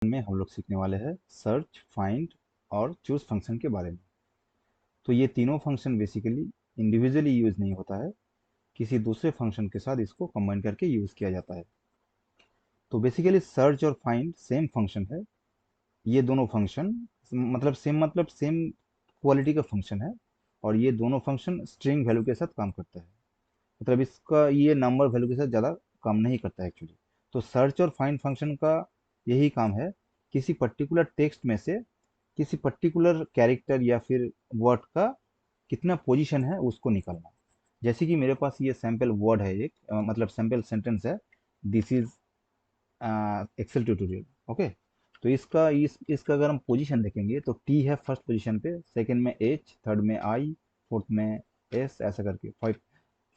में हम लोग सीखने वाले हैं सर्च, फाइंड और चूज फंक्शन के बारे में। तो ये तीनों फंक्शन बेसिकली इंडिविजुअली यूज नहीं होता है, किसी दूसरे फंक्शन के साथ इसको कंबाइन करके यूज किया जाता है। तो बेसिकली सर्च और फाइंड सेम फंक्शन है। ये दोनों फंक्शन मतलब सेम क्वालिटी का फंक्शन है, और ये दोनों फंक्शन स्ट्रिंग वैल्यू के साथ काम करता है। मतलब इसका ये नंबर वैल्यू के साथ ज़्यादा काम नहीं करता है एक्चुअली। तो सर्च और फाइंड फंक्शन का यही काम है, किसी पर्टिकुलर टेक्स्ट में से किसी पर्टिकुलर कैरेक्टर या फिर वर्ड का कितना पोजीशन है उसको निकालना। जैसे कि मेरे पास ये सैम्पल वर्ड है, एक मतलब सैम्पल सेंटेंस है, this is Excel tutorial. Okay, तो इसका अगर हम पोजीशन देखेंगे तो टी है फर्स्ट पोजीशन पे, सेकंड में एच, थर्ड में आई, फोर्थ में एस, ऐसा करके फाइव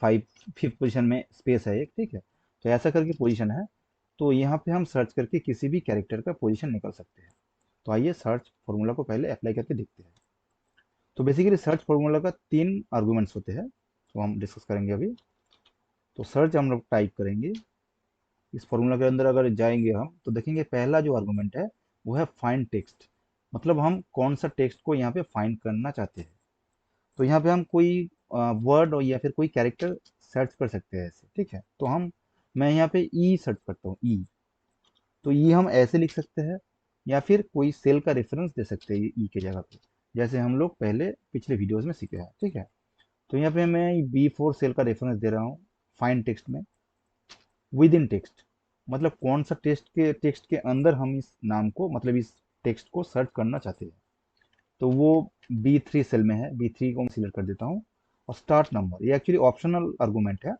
फाइव फिफ्थ पोजीशन में स्पेस है एक, ठीक है। तो ऐसा करके पोजीशन है। तो यहाँ पे हम सर्च करके किसी भी कैरेक्टर का पोजीशन निकाल सकते हैं। तो आइए सर्च फॉर्मूला को पहले अप्लाई करके देखते हैं। तो बेसिकली सर्च फॉर्मूला का तीन आर्गुमेंट्स होते हैं, तो हम डिस्कस करेंगे अभी। तो सर्च हम लोग टाइप करेंगे, इस फॉर्मूला के अंदर अगर जाएंगे हम तो देखेंगे पहला जो आर्गुमेंट है वो है फाइंड टेक्स्ट। मतलब हम कौन सा टेक्स्ट को यहाँ पे फाइंड करना चाहते हैं। तो यहाँ पे हम कोई वर्ड या फिर कोई कैरेक्टर सर्च कर सकते हैं ऐसे, ठीक है। तो मैं यहाँ पे ई सर्च करता हूँ, ई। तो ई हम ऐसे लिख सकते हैं, या फिर कोई सेल का रेफरेंस दे सकते हैं ई के जगह पे, जैसे हम लोग पहले पिछले वीडियोस में सीखे हैं, ठीक है। तो यहाँ पे मैं B4 सेल का रेफरेंस दे रहा हूँ फाइंड टेक्स्ट में। विद इन टेक्स्ट मतलब कौन सा टेक्स्ट के अंदर हम इस नाम को, मतलब इस टेक्स्ट को सर्च करना चाहते हैं। तो वो B3 सेल में है, B3 को मैं सिलेक्ट कर देता हूँ। और स्टार्ट नंबर ये एक्चुअली ऑप्शनल आर्गुमेंट है।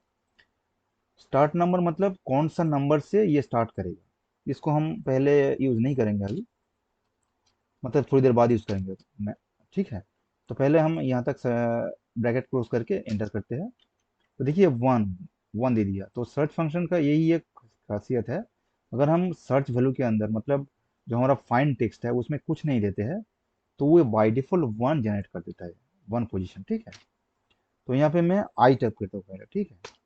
स्टार्ट नंबर मतलब कौन सा नंबर से ये स्टार्ट करेगा, इसको हम पहले यूज नहीं करेंगे अभी, मतलब थोड़ी देर बाद यूज करेंगे मैं, ठीक है। तो पहले हम यहाँ तक ब्रैकेट क्लोज करके एंटर करते हैं। तो देखिए वन, वन दे दिया। तो सर्च फंक्शन का यही एक खासियत है, अगर हम सर्च वैल्यू के अंदर मतलब जो हमारा फाइंड टेक्स्ट है उसमें कुछ नहीं देते हैं, तो वो बाय डिफॉल्ट वन जनरेट कर देता है, वन पोजीशन, ठीक है। तो यहाँ पे मैं आई टाइप करता हूँ पहले, ठीक है।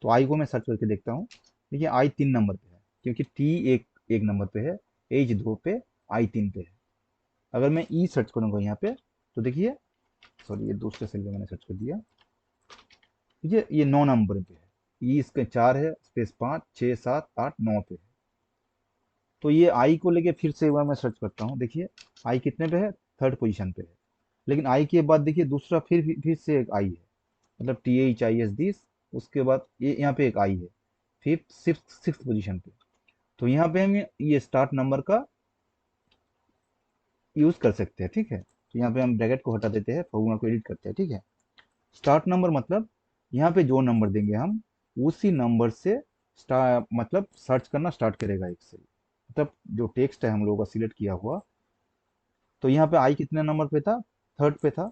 तो आई को मैं सर्च करके देखता हूँ। देखिए आई 3 नंबर पे है, क्योंकि टी एक एक नंबर पे है, एच 2 पे, आई 3 पे है। अगर मैं ई सर्च करूंगा यहाँ पे तो देखिए, सॉरी ये दूसरे सेल में मैंने सर्च कर दिया। ये 9 नंबर पे है, ई इसके 4 है, स्पेस 5, 6, 7, 8, 9 पे है। तो ये आई को लेके फिर से एक बार मैं सर्च करता हूँ। देखिए आई कितने पे है, थर्ड पोजीशन पे है। लेकिन आई के बाद देखिए दूसरा फिर से एक आई है, मतलब THIS 10, उसके बाद ये यहाँ पे एक आई है, फिफ्थ सिक्स सिक्स पोजीशन पे। तो यहाँ पे हम ये स्टार्ट नंबर का यूज कर सकते हैं, ठीक है। तो यहाँ पे हम ब्रैकेट को हटा देते हैं, फॉर्मूला को एडिट करते हैं, ठीक है। स्टार्ट नंबर मतलब यहाँ पे जो नंबर देंगे हम उसी नंबर से मतलब सर्च करना स्टार्ट करेगा एक से, मतलब जो टेक्स्ट है हम लोगों का सिलेक्ट किया हुआ। तो यहाँ पे आई कितने नंबर पे था, थर्ड पे था।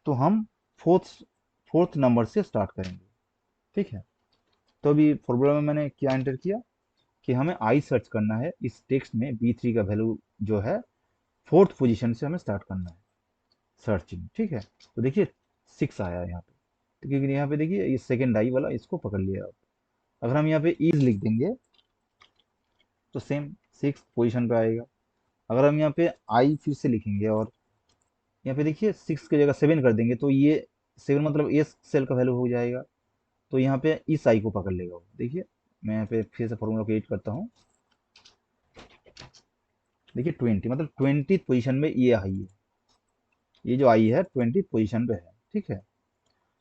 तो हम फोर्थ फोर्थ नंबर से स्टार्ट करेंगे, ठीक है। तो अभी फॉर्मूला में मैंने क्या एंटर किया कि हमें आई सर्च करना है, इस टेक्स्ट में B3 का वैल्यू जो है फोर्थ पोजीशन से हमें स्टार्ट करना है सर्चिंग, ठीक है। तो देखिए 6 आया यहाँ पे, तो क्योंकि यहाँ पे देखिए ये सेकेंड आई वाला इसको पकड़ लिया आप। अगर हम यहाँ पे इज लिख देंगे तो सेम 6 पोजीशन पे आएगा। अगर हम यहाँ पे आई फिर से लिखेंगे और यहाँ पे देखिए 6 की जगह 7 कर देंगे, तो ये 7 मतलब एस सेल का वैल्यू हो जाएगा। तो यहाँ पे इस आई को पकड़ लेगा वो। देखिए मैं यहाँ पे फिर से फॉर्मूला को एडिट करता हूँ। देखिए 20 मतलब 20 पोजीशन में ये आई है, ये जो आई है 20 पोजीशन पे है, ठीक है।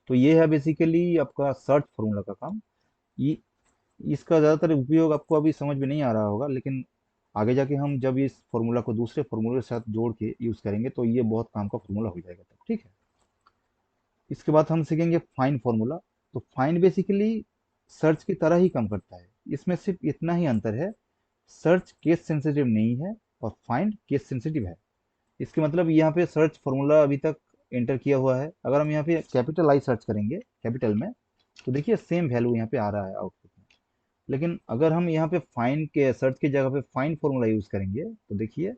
तो ये है बेसिकली आपका सर्च फॉर्मूला का काम। ये इसका ज़्यादातर उपयोग आपको अभी समझ में नहीं आ रहा होगा, लेकिन आगे जाके हम जब इस फॉर्मूला को दूसरे फॉर्मूले के साथ जोड़ के यूज़ करेंगे तो ये बहुत काम का फॉर्मूला हो जाएगा तब, ठीक है। इसके बाद हम सीखेंगे फाइंड फॉर्मूला। तो फाइंड बेसिकली सर्च की तरह ही काम करता है, इसमें सिर्फ इतना ही अंतर है, सर्च केस सेंसिटिव नहीं है और फाइंड केस सेंसिटिव है। इसके मतलब यहाँ पे सर्च फॉर्मूला अभी तक एंटर किया हुआ है, अगर हम यहाँ पे कैपिटल आई सर्च करेंगे कैपिटल में तो देखिए सेम वैल्यू यहाँ पे आ रहा है आउटपुट में। लेकिन अगर हम यहाँ पे फाइंड के सर्च की जगह पे फाइंड फॉर्मूला यूज करेंगे तो देखिए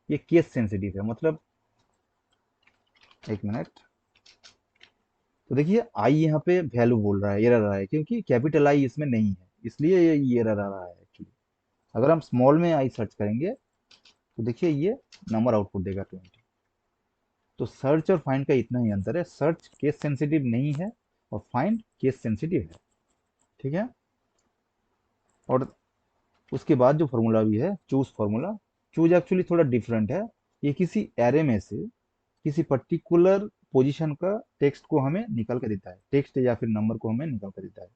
ये केस सेंसिटिव है, मतलब एक मिनट। तो देखिए आई यहाँ पे वैल्यू बोल रहा है, एरर आ रहा है, क्योंकि कैपिटल आई इसमें नहीं है, इसलिए ये एरर आ रहा है एक्चुअली। अगर हम स्मॉल में आई सर्च करेंगे तो देखिए ये नंबर आउटपुट देगा 20। तो सर्च और फाइंड का इतना ही अंतर है, सर्च केस सेंसिटिव नहीं है और फाइंड केस सेंसिटिव है, ठीक है। और उसके बाद जो फॉर्मूला भी है चूज फॉर्मूला, चूज एक्चुअली थोड़ा डिफरेंट है। ये किसी एरे में से किसी पर्टिकुलर पोजीशन का टेक्स्ट को हमें निकाल कर देता है, टेक्स्ट या फिर नंबर को हमें निकाल कर देता है।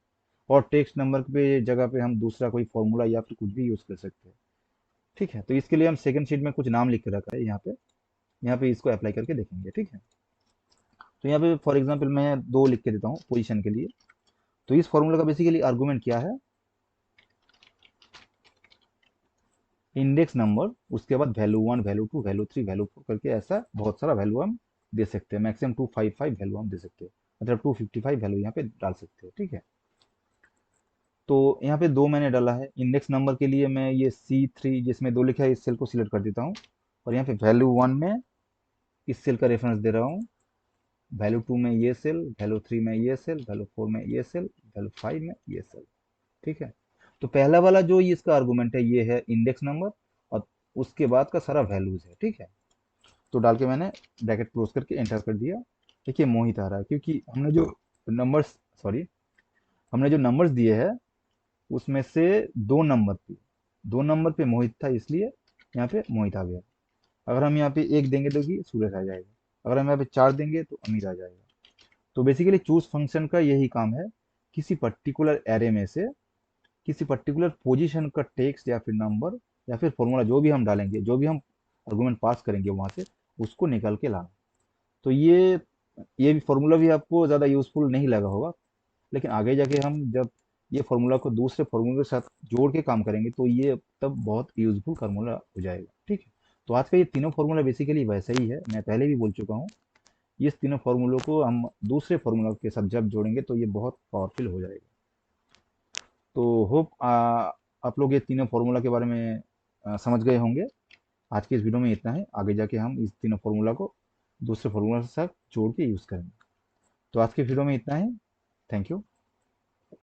और टेक्स्ट नंबर पे जगह पे हम दूसरा कोई फॉर्मूला या फिर कुछ भी यूज कर सकते हैं, ठीक है। तो इसके लिए हम सेकंड शीट में कुछ नाम लिख के रखा है यहाँ पे इसको अप्लाई करके देखेंगे, ठीक है। तो यहाँ पे फॉर एग्जाम्पल मैं 2 लिख के देता हूँ पोजीशन के लिए। तो इस फॉर्मूला का बेसिकली आर्गूमेंट क्या है, इंडेक्स नंबर, उसके बाद वैल्यू 1, वैल्यू 2, वैल्यू 3, वैल्यू 4 करके ऐसा बहुत सारा वैल्यू हम दे सकते हैं। मैक्सिमम 255 वैल्यू हम दे सकते हैं, मतलब 255 वैल्यू यहाँ पे डाल सकते हैं, ठीक है। तो यहाँ पे 2 मैंने डाला है। इंडेक्स नंबर के लिए मैं ये C3 जिसमें 2 लिखा है इस सेल को सिलेक्ट कर देता हूँ, और यहाँ पे वैल्यू 1 में इस सेल का रेफरेंस दे रहा हूँ, वैल्यू 2 में ये सेल, वैल्यू 3 में ये सेल, वैल्यू 4 में ये सेल, वैल्यू 5 में ये सेल, ठीक है। तो पहला वाला जो ये इसका आर्गूमेंट है ये है इंडेक्स नंबर, और उसके बाद का सारा वैल्यूज है, ठीक है। तो डाल के मैंने ब्रैकेट क्लोज करके एंटर कर दिया। देखिए मोहित आ रहा है क्योंकि नंबर्स सॉरी हमने जो नंबर्स दिए हैं उसमें से 2 नंबर पे मोहित था, इसलिए यहाँ पे मोहित आ गया। अगर हम यहाँ पे 1 देंगे तो कि सूरज आ जाएगा, अगर हम यहाँ पे 4 देंगे तो अमीर आ जाएगा। तो बेसिकली चूज फंक्शन का यही काम है, किसी पर्टिकुलर एरे में से किसी पर्टिकुलर पोजीशन का टेक्स्ट या फिर नंबर या फिर फॉर्मूला जो भी हम डालेंगे, जो भी हम आर्गुमेंट पास करेंगे वहां से, उसको निकाल के लाना। तो ये भी फॉर्मूला भी आपको ज़्यादा यूजफुल नहीं लगा होगा, लेकिन आगे जाके हम जब ये फॉर्मूला को दूसरे फॉर्मूले के साथ जोड़ के काम करेंगे तो ये तब बहुत यूजफुल फार्मूला हो जाएगा, ठीक है। तो आज का ये तीनों फार्मूला बेसिकली वैसा ही है, मैं पहले भी बोल चुका हूँ। इस तीनों फार्मूलों को हम दूसरे फार्मूला के साथ जब जोड़ेंगे तो ये बहुत पावरफुल हो जाएगा। तो होप आप लोग ये तीनों फार्मूला के बारे में समझ गए होंगे। आज की इस वीडियो में इतना है, आगे जाके हम इस तीनों फार्मूला को दूसरे फार्मूला के साथ जोड़ के यूज़ करेंगे। तो आज की वीडियो में इतना है। Thank you.